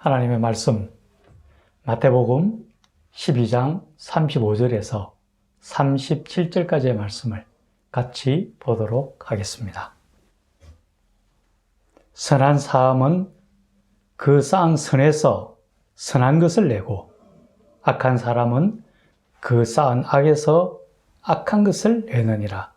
하나님의 말씀 마태복음 12장 35절에서 37절까지의 말씀을 같이 보도록 하겠습니다. 선한 사람은 그 쌓은 선에서 선한 것을 내고 악한 사람은 그 쌓은 악에서 악한 것을 내느니라.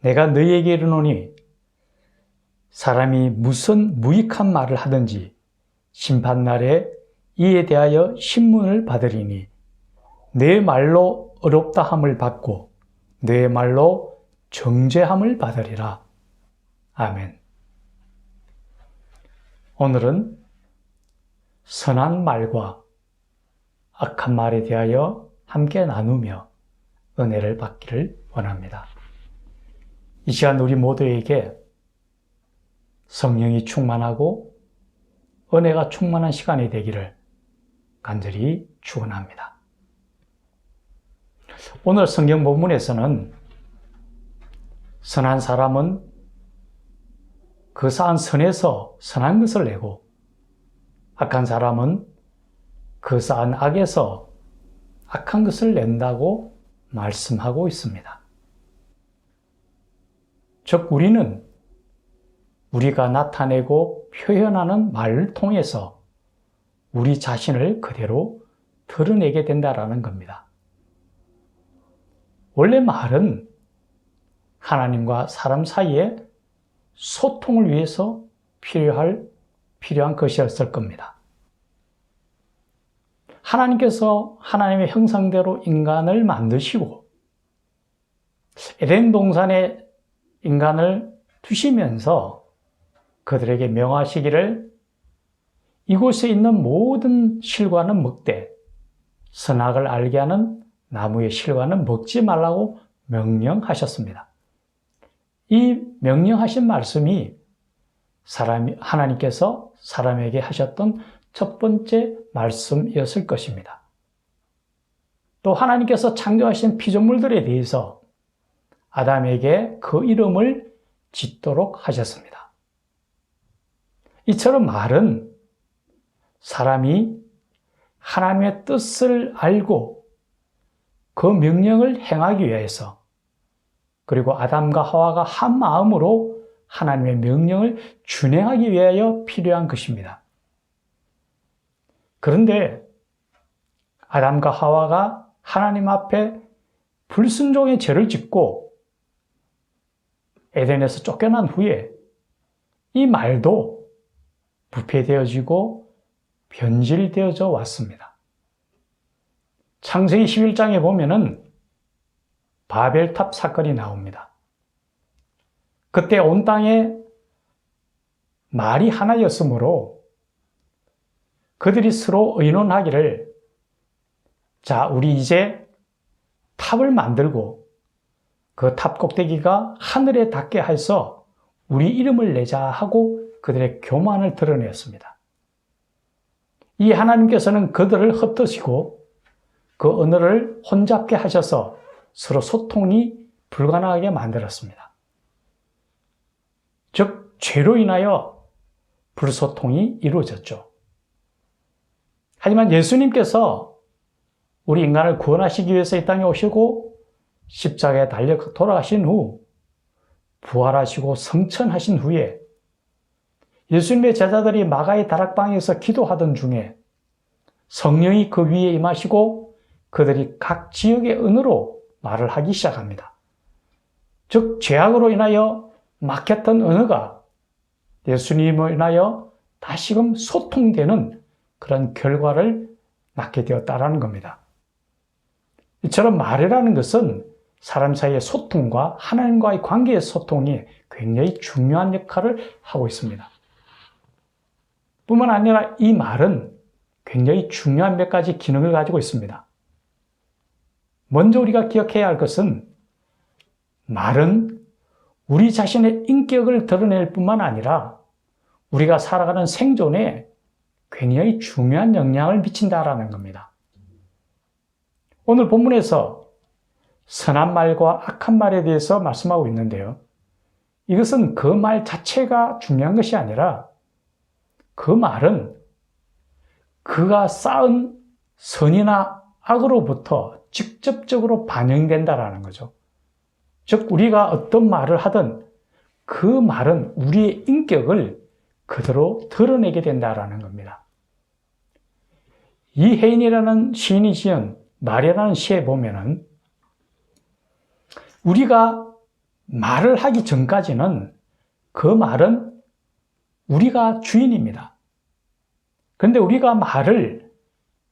내가 너희에게 이르노니 사람이 무슨 무익한 말을 하든지 심판날에 이에 대하여 신문을 받으리니 내 말로 어렵다함을 받고 내 말로 정죄함을 받으리라. 아멘. 오늘은 선한 말과 악한 말에 대하여 함께 나누며 은혜를 받기를 원합니다. 이 시간 우리 모두에게 성령이 충만하고 은혜가 충만한 시간이 되기를 간절히 축원합니다. 오늘 성경 본문에서는 선한 사람은 그 쌓은 선에서 선한 것을 내고 악한 사람은 그 쌓은 악에서 악한 것을 낸다고 말씀하고 있습니다. 즉 우리는 우리가 나타내고 표현하는 말을 통해서 우리 자신을 그대로 드러내게 된다는 겁니다. 원래 말은 하나님과 사람 사이에 소통을 위해서 필요한 것이었을 겁니다. 하나님께서 하나님의 형상대로 인간을 만드시고 에덴 동산에 인간을 두시면서 그들에게 명하시기를 이곳에 있는 모든 실과는 먹되 선악을 알게 하는 나무의 실과는 먹지 말라고 명령하셨습니다. 이 명령하신 말씀이 하나님께서 사람에게 하셨던 첫 번째 말씀이었을 것입니다. 또 하나님께서 창조하신 피조물들에 대해서 아담에게 그 이름을 짓도록 하셨습니다. 이처럼 말은 사람이 하나님의 뜻을 알고 그 명령을 행하기 위해서 그리고 아담과 하와가 한 마음으로 하나님의 명령을 준행하기 위하여 필요한 것입니다. 그런데 아담과 하와가 하나님 앞에 불순종의 죄를 짓고 에덴에서 쫓겨난 후에 이 말도 부패되어지고 변질되어져 왔습니다. 창세기 11장에 보면은 바벨탑 사건이 나옵니다. 그때 온 땅에 말이 하나였으므로 그들이 서로 의논하기를 자, 우리 이제 탑을 만들고 그 탑 꼭대기가 하늘에 닿게 해서 우리 이름을 내자 하고 그들의 교만을 드러냈습니다. 이 하나님께서는 그들을 흩으시고 그 언어를 혼잡게 하셔서 서로 소통이 불가능하게 만들었습니다. 즉 죄로 인하여 불소통이 이루어졌죠. 하지만 예수님께서 우리 인간을 구원하시기 위해서 이 땅에 오시고 십자가에 달려 돌아가신 후 부활하시고 성천하신 후에 예수님의 제자들이 마가의 다락방에서 기도하던 중에 성령이 그 위에 임하시고 그들이 각 지역의 언어로 말을 하기 시작합니다. 즉 죄악으로 인하여 막혔던 언어가 예수님으로 인하여 다시금 소통되는 그런 결과를 낳게 되었다는 겁니다. 이처럼 말이라는 것은 사람 사이의 소통과 하나님과의 관계의 소통이 굉장히 중요한 역할을 하고 있습니다. 뿐만 아니라 이 말은 굉장히 중요한 몇 가지 기능을 가지고 있습니다. 먼저 우리가 기억해야 할 것은 말은 우리 자신의 인격을 드러낼 뿐만 아니라 우리가 살아가는 생존에 굉장히 중요한 영향을 미친다라는 겁니다. 오늘 본문에서 선한 말과 악한 말에 대해서 말씀하고 있는데요. 이것은 그 말 자체가 중요한 것이 아니라 그 말은 그가 쌓은 선이나 악으로부터 직접적으로 반영된다라는 거죠. 즉 우리가 어떤 말을 하든 그 말은 우리의 인격을 그대로 드러내게 된다라는 겁니다. 이혜인이라는 시인이 지은 말이라는 시에 보면은 우리가 말을 하기 전까지는 그 말은 우리가 주인입니다. 그런데 우리가 말을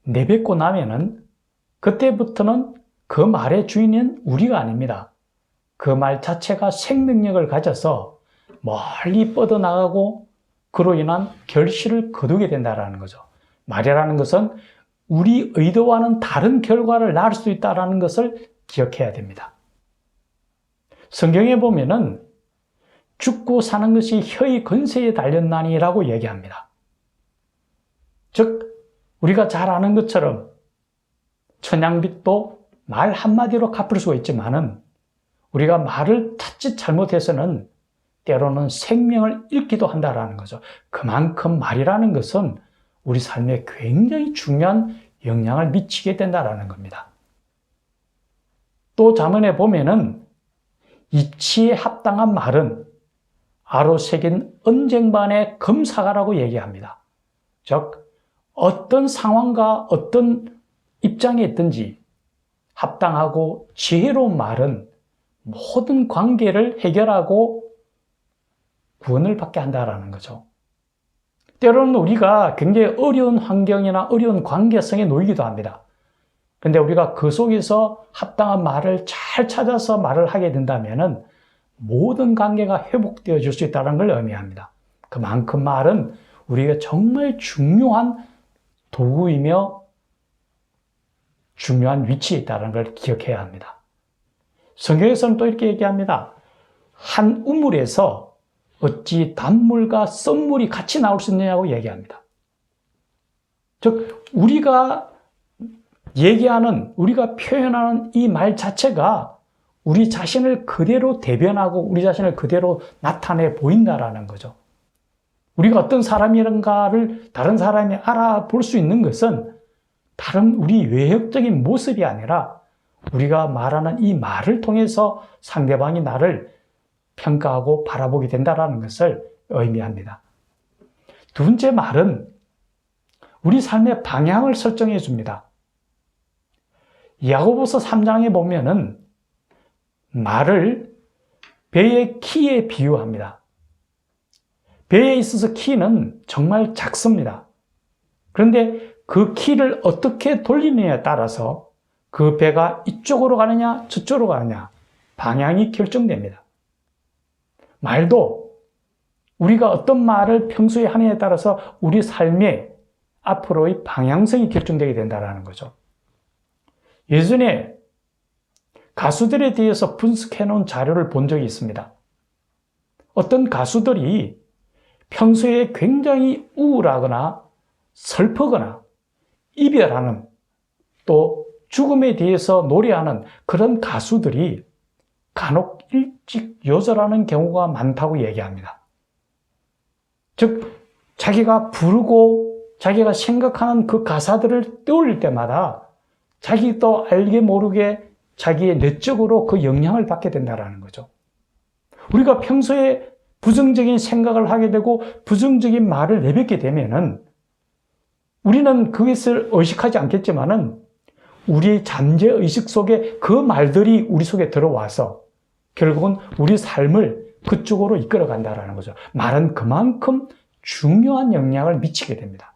내뱉고 나면은 그때부터는 그 말의 주인은 우리가 아닙니다. 그 말 자체가 생명력을 가져서 멀리 뻗어나가고 그로 인한 결실을 거두게 된다는 거죠. 말이라는 것은 우리 의도와는 다른 결과를 낳을 수 있다는 것을 기억해야 됩니다. 성경에 보면은 죽고 사는 것이 혀의 건세에 달렸나니라고 얘기합니다. 즉 우리가 잘 아는 것처럼 천냥빚도 말 한마디로 갚을 수가 있지만은 우리가 말을 자칫 잘못해서는 때로는 생명을 잃기도 한다는 거죠. 그만큼 말이라는 것은 우리 삶에 굉장히 중요한 영향을 미치게 된다는 겁니다. 또 잠언에 보면은 이치에 합당한 말은 아로 새긴 언쟁반의 금사가라고 얘기합니다. 즉 어떤 상황과 어떤 입장에 있든지 합당하고 지혜로운 말은 모든 관계를 해결하고 구원을 받게 한다는 거죠. 때로는 우리가 굉장히 어려운 환경이나 어려운 관계성에 놓이기도 합니다. 그런데 우리가 그 속에서 합당한 말을 잘 찾아서 말을 하게 된다면 모든 관계가 회복되어 줄 수 있다는 걸 의미합니다. 그만큼 말은 우리가 정말 중요한 도구이며 중요한 위치에 있다는 걸 기억해야 합니다. 성경에서는 또 이렇게 얘기합니다. 한 우물에서 어찌 단물과 썬물이 같이 나올 수 있느냐고 얘기합니다. 즉 우리가 얘기하는, 우리가 표현하는 이 말 자체가 우리 자신을 그대로 대변하고 우리 자신을 그대로 나타내 보인다라는 거죠. 우리가 어떤 사람이란가를 다른 사람이 알아볼 수 있는 것은 다른 우리 외형적인 모습이 아니라 우리가 말하는 이 말을 통해서 상대방이 나를 평가하고 바라보게 된다는 것을 의미합니다. 두 번째 말은 우리 삶의 방향을 설정해 줍니다. 야고보서 3장에 보면은 말을 배의 키에 비유합니다. 배에 있어서 키는 정말 작습니다. 그런데 그 키를 어떻게 돌리느냐에 따라서 그 배가 이쪽으로 가느냐 저쪽으로 가느냐 방향이 결정됩니다. 말도 우리가 어떤 말을 평소에 하느냐에 따라서 우리 삶의 앞으로의 방향성이 결정되게 된다는 거죠. 예전에 가수들에 대해서 분석해 놓은 자료를 본 적이 있습니다. 어떤 가수들이 평소에 굉장히 우울하거나 슬프거나 이별하는 또 죽음에 대해서 노래하는 그런 가수들이 간혹 일찍 요절하는 경우가 많다고 얘기합니다. 즉 자기가 부르고 자기가 생각하는 그 가사들을 떠올릴 때마다 자기도 알게 모르게 자기의 내적으로 그 영향을 받게 된다는 거죠. 우리가 평소에 부정적인 생각을 하게 되고 부정적인 말을 내뱉게 되면은 우리는 그것을 의식하지 않겠지만은 우리의 잠재의식 속에 그 말들이 우리 속에 들어와서 결국은 우리 삶을 그쪽으로 이끌어 간다는 거죠. 말은 그만큼 중요한 영향을 미치게 됩니다.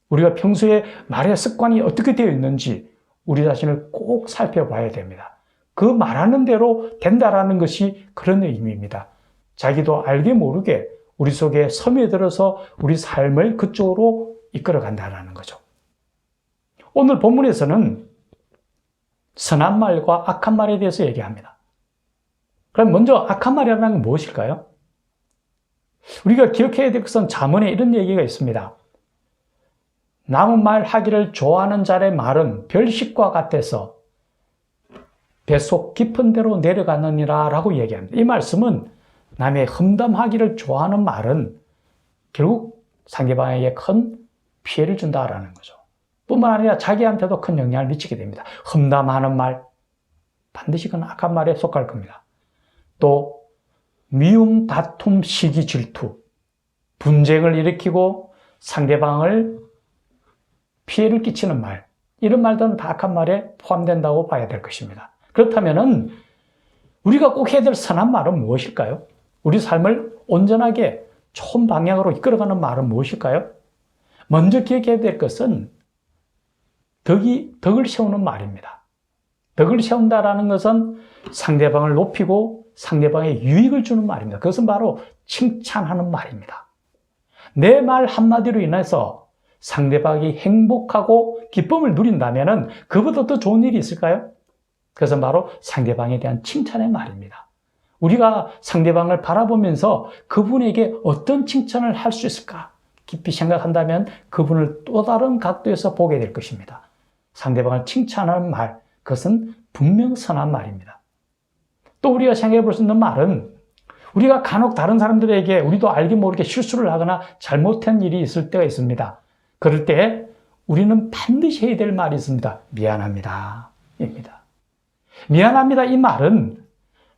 우리가 평소에 말의 습관이 어떻게 되어 있는지 우리 자신을 꼭 살펴봐야 됩니다. 그 말하는 대로 된다라는 것이 그런 의미입니다. 자기도 알게 모르게 우리 속에 스며들어서 우리 삶을 그쪽으로 이끌어 간다는 거죠. 오늘 본문에서는 선한 말과 악한 말에 대해서 얘기합니다. 그럼 먼저 악한 말이라는 건 무엇일까요? 우리가 기억해야 될 것은 잠언에 이런 얘기가 있습니다. 남은 말 하기를 좋아하는 자의 말은 별식과 같아서 뱃속 깊은 데로 내려가느니라 라고 얘기합니다. 이 말씀은 남의 험담하기를 좋아하는 말은 결국 상대방에게 큰 피해를 준다라는 거죠. 뿐만 아니라 자기한테도 큰 영향을 미치게 됩니다. 험담하는 말, 반드시 그건 악한 말에 속할 겁니다. 또 미움, 다툼, 시기, 질투, 분쟁을 일으키고 상대방을 피해를 끼치는 말, 이런 말들은 다 악한 말에 포함된다고 봐야 될 것입니다. 그렇다면은 우리가 꼭 해야 될 선한 말은 무엇일까요? 우리 삶을 온전하게 좋은 방향으로 이끌어가는 말은 무엇일까요? 먼저 기억해야 될 것은 덕을 세우는 말입니다. 덕을 세운다라는 것은 상대방을 높이고 상대방의 유익을 주는 말입니다. 그것은 바로 칭찬하는 말입니다. 내 말 한마디로 인해서 상대방이 행복하고 기쁨을 누린다면 그보다 더 좋은 일이 있을까요? 그것은 바로 상대방에 대한 칭찬의 말입니다. 우리가 상대방을 바라보면서 그분에게 어떤 칭찬을 할 수 있을까? 깊이 생각한다면 그분을 또 다른 각도에서 보게 될 것입니다. 상대방을 칭찬하는 말, 그것은 분명 선한 말입니다. 또 우리가 생각해 볼 수 있는 말은 우리가 간혹 다른 사람들에게 우리도 알게 모르게 실수를 하거나 잘못한 일이 있을 때가 있습니다. 그럴 때 우리는 반드시 해야 될 말이 있습니다. 미안합니다. 입니다. 미안합니다. 이 말은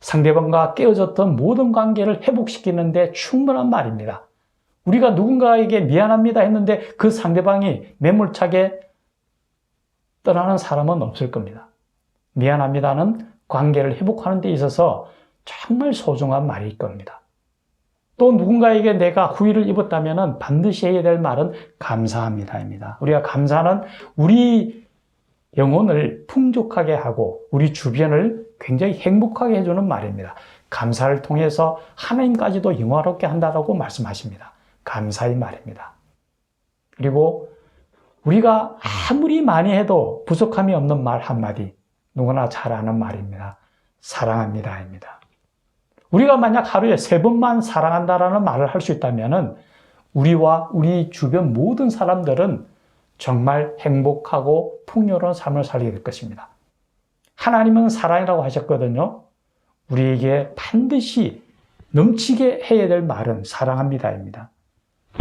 상대방과 깨어졌던 모든 관계를 회복시키는 데 충분한 말입니다. 우리가 누군가에게 미안합니다 했는데 그 상대방이 매몰차게 떠나는 사람은 없을 겁니다. 미안합니다는 관계를 회복하는 데 있어서 정말 소중한 말일 겁니다. 또 누군가에게 내가 후회를 입었다면 반드시 해야 될 말은 감사합니다입니다. 우리가 감사는 우리 영혼을 풍족하게 하고 우리 주변을 굉장히 행복하게 해주는 말입니다. 감사를 통해서 하나님까지도 영화롭게 한다고 말씀하십니다. 감사의 말입니다. 그리고 우리가 아무리 많이 해도 부족함이 없는 말 한마디, 누구나 잘 아는 말입니다. 사랑합니다입니다. 우리가 만약 하루에 3번만 사랑한다라는 말을 할 수 있다면 우리와 우리 주변 모든 사람들은 정말 행복하고 풍요로운 삶을 살게 될 것입니다. 하나님은 사랑이라고 하셨거든요. 우리에게 반드시 넘치게 해야 될 말은 사랑합니다입니다.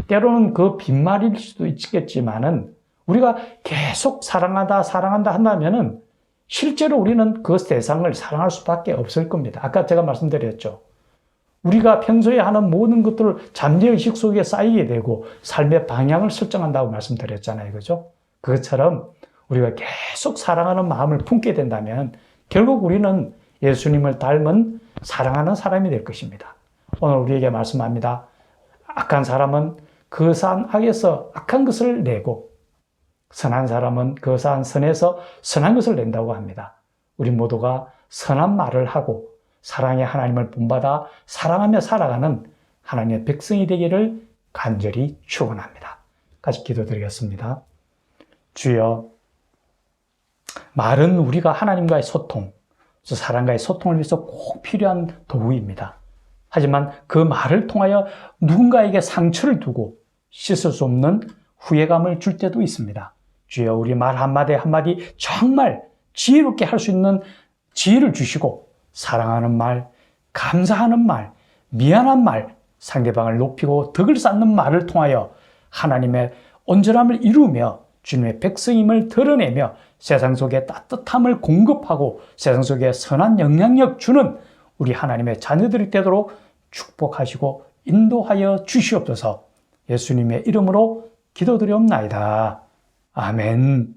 때로는 그 빈말일 수도 있겠지만은 우리가 계속 사랑한다 한다면은 실제로 우리는 그 세상을 사랑할 수밖에 없을 겁니다. 아까 제가 말씀드렸죠. 우리가 평소에 하는 모든 것들을 잠재의식 속에 쌓이게 되고 삶의 방향을 설정한다고 말씀드렸잖아요. 그죠? 그것처럼 우리가 계속 사랑하는 마음을 품게 된다면 결국 우리는 예수님을 닮은 사랑하는 사람이 될 것입니다. 오늘 우리에게 말씀합니다. 악한 사람은 거사한 악에서 악한 것을 내고 선한 사람은 거사한 선에서 선한 것을 낸다고 합니다. 우리 모두가 선한 말을 하고 사랑의 하나님을 본받아 사랑하며 살아가는 하나님의 백성이 되기를 간절히 축원합니다. 같이 기도드리겠습니다. 주여, 말은 우리가 하나님과의 소통, 사람과의 소통을 위해서 꼭 필요한 도구입니다. 하지만 그 말을 통하여 누군가에게 상처를 두고 씻을 수 없는 후회감을 줄 때도 있습니다. 주여, 우리 말 한마디 한마디 정말 지혜롭게 할 수 있는 지혜를 주시고 사랑하는 말, 감사하는 말, 미안한 말, 상대방을 높이고 덕을 쌓는 말을 통하여 하나님의 온전함을 이루며 주님의 백성임을 드러내며 세상 속에 따뜻함을 공급하고 세상 속에 선한 영향력 주는 우리 하나님의 자녀들이 되도록 축복하시고 인도하여 주시옵소서. 예수님의 이름으로 기도드리옵나이다. 아멘.